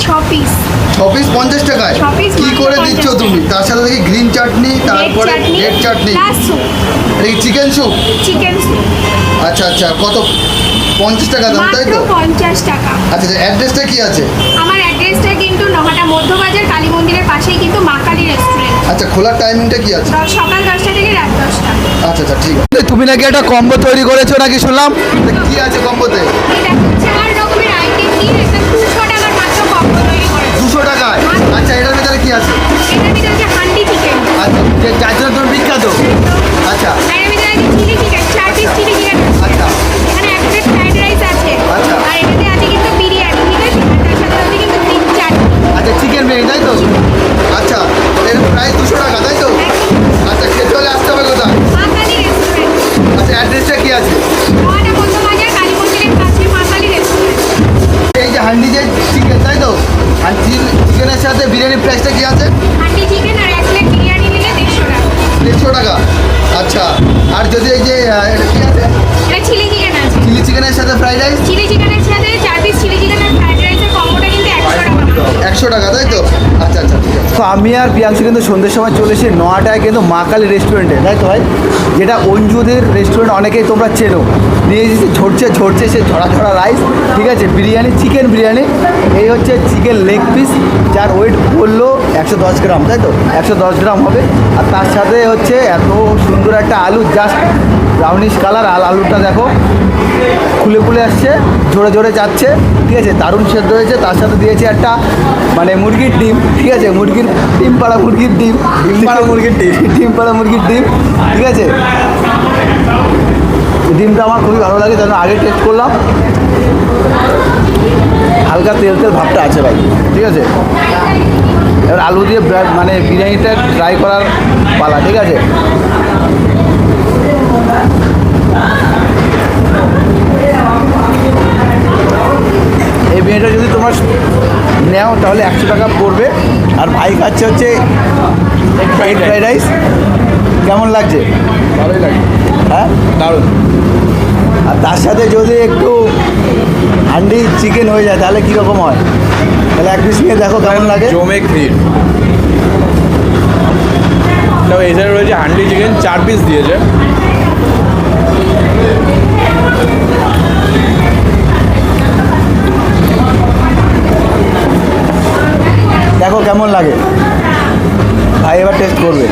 6 piece 50 টাকায় 6 piece কি করে দিচ্ছ তুমি? তার সাথে দেখি গ্রিন চাটনি, তারপরে রেড চাটনি, প্লাস স্যুপ, এই চিকেন স্যুপ। Chicken soup. আচ্ছা আচ্ছা, কত? 50 টাকা দাম, তাই তো? মাত্র 50 টাকা। আচ্ছা, অ্যাড্রেসটা কি আছে? আমার অ্যাড্রেসটা কিন্তু নহাটা মধ্যবাজার কালী মন্দিরের পাশেই কিন্তু মা কালী রেস্টুরেন্ট। আচ্ছা, খোলার টাইমিংটা কি আছে? সকাল 10টা থেকে রাত 10টা। আচ্ছা আচ্ছা, ঠিক আছে। তুমি নাকি একটা কম্বো তৈরি করেছো নাকি শুনলাম? কি আছে কম্বোতে? এটা 4 রকমের আইটেম নিয়ে একটা 200 টাকার মাত্র কম্বো তৈরি করেছে। 200 টাকায়? আচ্ছা, এটার ভিতরে কি আছে? এটার ভিতরে আছে হান্ডি চিকেন। আচ্ছা, যার জন্য তুমি বিখ্যাত। আচ্ছা আর এর ভিতরে আছে chilli chicken, 4 piece chilli chicken. আচ্ছা এখানে এক প্লেট ফ্রাইড রাইস আছে। আচ্ছা। আর এটাতে আছে কিন্তু বিরিয়ানি, ঠিক আছে? আর তার সাথে আছে কিন্তু গ্রিন চাটনি। আচ্ছা, চিকেন বিরিয়ানি, তাই তো? আচ্ছা, এর প্রাইস 200 টাকা, তাই তো? আচ্ছা, খেতে হলে আসতে হবে কোথায়? মা কালী রেস্টুরেন্ট। আচ্ছা, অ্যাড্রেসটা কি আছে? নহাটা মধ্যবাজার কালী মন্দিরের পাশে মা কালী রেস্টুরেন্ট। এই যে হান্ডি যে চিকেন, তাই তো? হান্ডি চিকেনের সাথে বিরিয়ানির প্রাইসটা কি আছে? হান্ডি চিকেন আর এক প্লেট বিরিয়ানি নিলে 150 টাকা। 150 টাকা। আচ্ছা, আর যদি এই যে এটা কি আছে? এটা চিলি চিকেন আছে। চিলি চিকেনের সাথে ফ্রাইড রাইস? চিলি চিকেনের সাথে 4 পিস চিলি চিকেন আর ফ্রাইড রাইসের কম্বোটা কিন্তু 100 টাকা মাত্র। 100 টাকা, তাই তো? আচ্ছা আচ্ছা, ঠিক আছে। তো আমি আর প্রিয়াংশু কিন্তু সন্ধ্যের সময় চলে এসেছি নয়াটায় কিন্তু মা কালী রেস্টুরেন্টে, তাই তো ভাই? যেটা অঞ্জুদের রেস্টুরেন্ট, অনেকেই তোমরা চেনো। নিয়ে এসেছি ঝরছে সে ঝরা ঝরা রাইস, ঠিক আছে? বিরিয়ানি, চিকেন বিরিয়ানি। এই হচ্ছে চিকেন লেগ পিস, যার ওয়েট বললো 110 গ্রাম, তাই তো? 110 গ্রাম হবে। আর তার সাথে হচ্ছে এত সুন্দর একটা আলু, জাস্ট ব্রাউনিশ কালার। আর আলুটা দেখো খুলে খুলে আসছে, জোরে জোরে যাচ্ছে, ঠিক আছে? দারুণ সেদ্ধ হয়েছে। তার সাথে দিয়েছে একটা মানে মুরগির ডিম, ঠিক আছে? ডিম পাড়া মুরগির ডিম, ডিম পাড়া মুরগির ডিম, ঠিক আছে? ডিমটা আমার খুবই ভালো লাগে, যেন আগে টেস্ট করলাম। হালকা তেল ভাবটা আছে ভাই, ঠিক আছে? এবার আলু দিয়ে মানে বিরিয়ানিটা ট্রাই করার পালা, ঠিক আছে? এই বিরিয়ানিটা যদি তোমরা নেও তাহলে 100 টাকা পড়বে। আর ভাই খাচ্ছে হচ্ছে ফ্রাইড রাইস। কেমন লাগছে? ভালোই লাগে। হ্যাঁ, দারুণ। আর তার সাথে যদি একটু হান্ডি চিকেন হয়ে যায় তাহলে কীরকম হয়? তাহলে এক পিস নিয়ে দেখো কেমন লাগে। জমে ক্ষীর। তাও এছাড়া রয়েছে হান্ডি চিকেন, 4 পিস দিয়েছে। দেখো কেমন লাগে। ভাই এবার টেস্ট করবে।